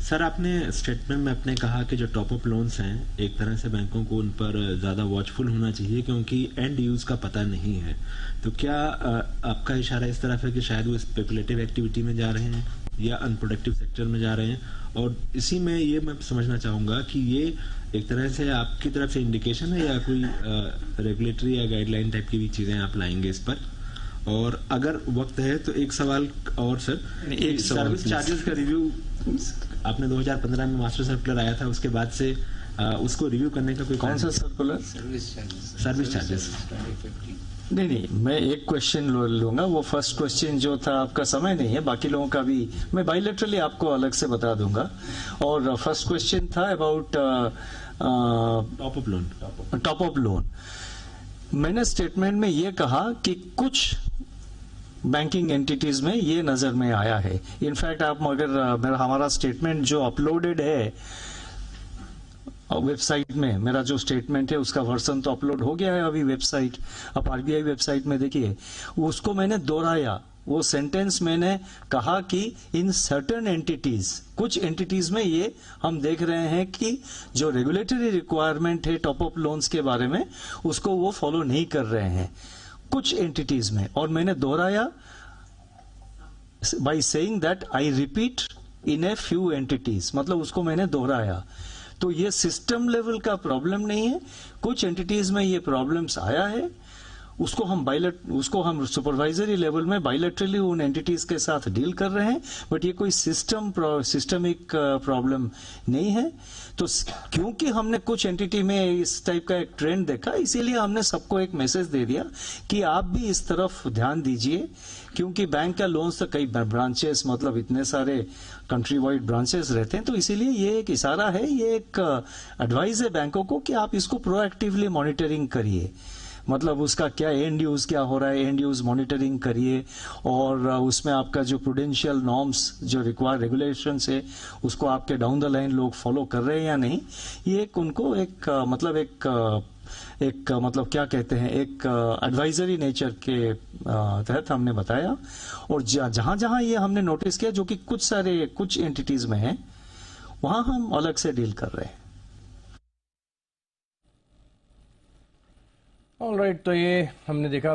Sir, आपने statement में आपने कहा कि जो टॉप अप लोन्स हैं एक तरह से बैंकों को उन पर ज़्यादा वॉचफुल होना चाहिए क्योंकि एंड यूज़ का पता नहीं है। तो क्या आपका इशारा इस तरफ है कि शायद वो स्पेकुलेटिव एक्टिविटी में जा रहे हैं या अनप्रोडक्टिव सेक्टर में जा रहे हैं? और इसी में ये मैं समझना चाहूँगा कि ये एक तरह से आपकी तरफ से इंडिकेशन है या कोई रेगुलेटरी या गाइडलाइन टाइप की भी चीज़ें आप लाएंगे इस पर? और अगर वक्त है तो एक सवाल और सर, एक सर्विस चार्जेस का रिव्यू आपने 2015 में मास्टर सर्कुलर आया था, उसके बाद से उसको रिव्यू करने का कोई कौन सा सर्कुलर? Service charges. नहीं, मैं एक क्वेश्चन लूंगा। वो फर्स्ट क्वेश्चन जो था, आपका समय नहीं है, बाकी लोगों का भी मैं बायलैटरली आपको अलग से बता दूंगा। और फर्स्ट क्वेश्चन था अबाउट टॉप अप लोन। मैंने स्टेटमेंट में ये कहा कि कुछ बैंकिंग एंटिटीज में ये नजर में आया है। इनफैक्ट आप अगर हमारा स्टेटमेंट जो अपलोडेड है वेबसाइट में, मेरा जो स्टेटमेंट है उसका वर्जन तो अपलोड हो गया है अभी वेबसाइट, आप आरबीआई वेबसाइट में देखिए, उसको मैंने दोहराया। वो सेंटेंस मैंने कहा कि इन सर्टेन एंटिटीज, कुछ एंटिटीज में ये हम देख रहे हैं कि जो रेगुलेटरी रिक्वायरमेंट है टॉप अप लोन्स के बारे में, उसको वो फॉलो नहीं कर रहे हैं कुछ एंटिटीज में। और मैंने दोहराया by saying that I repeat in a few entities, मतलब उसको मैंने दोहराया। तो ये सिस्टम लेवल का प्रॉब्लम नहीं है, कुछ एंटिटीज में ये प्रॉब्लम्स आया है, उसको हम सुपरवाइजरी लेवल में बायलैटरली उन एंटिटीज के साथ डील कर रहे हैं, बट ये कोई सिस्टमिक प्रॉब्लम नहीं है। तो क्योंकि हमने कुछ एंटिटी में इस टाइप का एक ट्रेंड देखा, इसीलिए हमने सबको एक मैसेज दे दिया कि आप भी इस तरफ ध्यान दीजिए, क्योंकि बैंक का लोन्स तो कई ब्रांचेस, मतलब इतने सारे कंट्री वाइड ब्रांचेस रहते हैं। तो इसीलिए ये एक इशारा है, ये एक एडवाइस है बैंकों को कि आप इसको प्रोएक्टिवली मॉनिटरिंग करिए। मतलब उसका क्या एंड यूज क्या हो रहा है, एंड यूज मॉनिटरिंग करिए, और उसमें आपका जो प्रूडेंशियल नॉर्म्स जो रिक्वायर रेगुलेशंस है उसको आपके डाउन द लाइन लोग फॉलो कर रहे हैं या नहीं, ये एक उनको एक मतलब क्या कहते हैं, एक एडवाइजरी नेचर के तहत हमने बताया। और जहां जहां ये हमने नोटिस किया जो कि कुछ एंटिटीज में है, वहां हम अलग से डील कर रहे हैं। ऑलराइट, तो ये हमने देखा